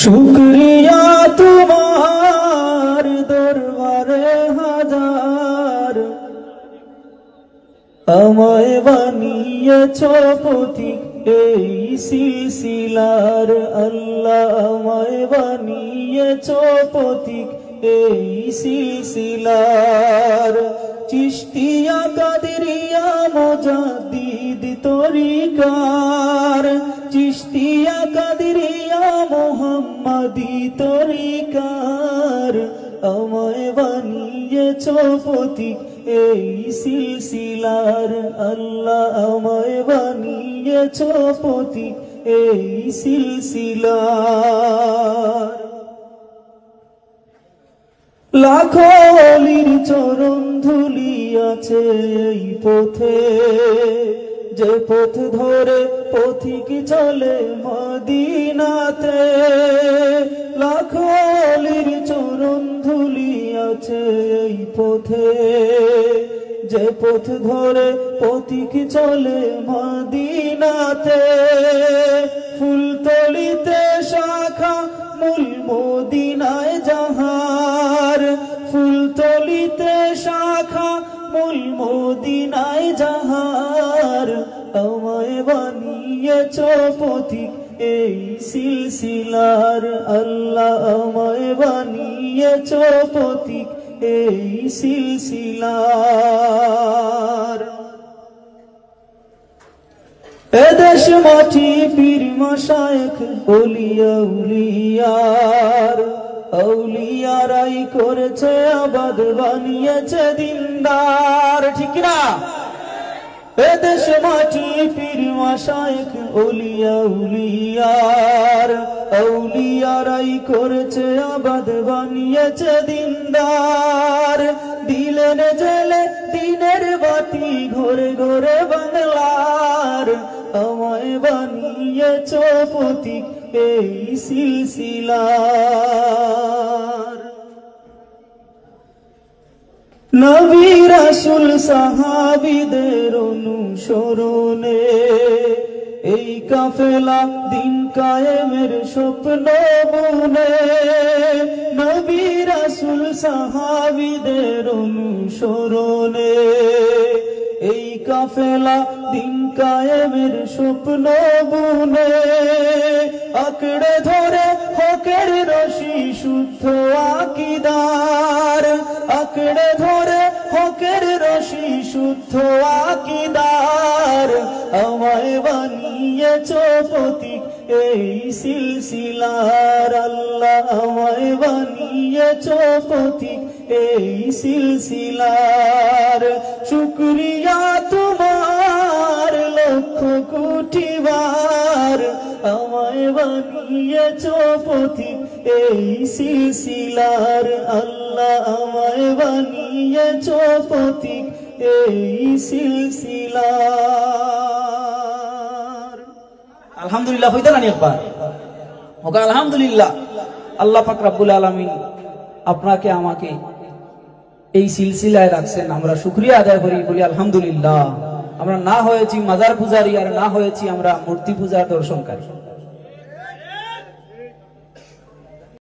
শুকরিয়া তোমার দরবারে হাজার, আমায় বানিয়েছ পথিক এই সিলসিলার। আল্লাহ আমায় বানিয়েছ পথিক এই সিলসিলার। চিশতিয়া কাদেরিয়া মুজাদ্দিদ তরিকার, চিশতিয়া কাদেরিয়া মুহাম্মাদি তরিকার। আমায় বানিয়েছ পথিক এই সিলসিলার। আল্লাহ আমায় বানিয়েছ পথিক এই সিলসিলার। লাখো অলির চরণ ধুলি আছে এই পথে, যে পথ ধরে পথিক চলে মদিনাতে। লাখো অলির চরণ ধুলি আছে এই পথে, যে পথ ধরে পথিক চলে মদিনাতে। ফুলতলিতে শাখা মূল মদিনায় যাহার, ফুলতলিতে শাখা মূল মদিনায় যাহার। আমায় বানিয়েছ পথিক এই সিলসিলার। আল্লাহ আমায় বানিয়েছ পথিক এই সিলসিলার। এদেশ মাটি পীর মাশায়েখ ওলিয়া উলিয়ার, আউলিয়ারাই করেছে আবাদ বানিয়েছে দিনদার। ঠিক না? এদেশ মাটি পীর মাশায়েখ ওলিয়া উলিয়ার, আউলিয়ারাই করেছে আবাদ বানিয়েছে দিনদার। দিলেন জেলে দিনের বাতি ঘরে ঘরে বাংলার। আমায় বানিয়েছ পথিক এই সিলসিলার। নবী রাসূল সাহাবীদের অনুসরণে এই কাফেলা দিন কায়েমের স্বপ্ন বুনে। নবী রাসূল সাহাবীদের অনুসরণে এই কাফেলা দিন কায়েমের স্বপ্ন বুনে। আঁকড়ে ধরে হকের রশি শুদ্ধ আকীদার, আঁকড়ে ধরে হকের রশি শুদ্ধ আকীদার। আমায় বানিয়েছ পথিক এই সিলসিলার। আল্লাহ আমায় বানিয়েছ পথিক এই সিলসিলার। শুকরিয়া তোমার লক্ষ কোটি বার, আমায় বানিয়েছ পথিক এই সিলসিলার। আল্লাহ আমায় বানিয়েছ পথিক এই সিলসিলার। আলহামদুলিল্লাহ হইতে না একবার ওকে আলহামদুলিল্লাহ। আল্লাহ পাক রব্বুল আলামিন আপনাকে আমাকে এই সিলসিলায় রাখছেন, আমরা শুকরিয়া আদায় করি, বলি আলহামদুলিল্লাহ। আমরা না হয়েছি মাজার পূজারী, আর না হয়েছি আমরা মূর্তি পূজার দর্শনকারী।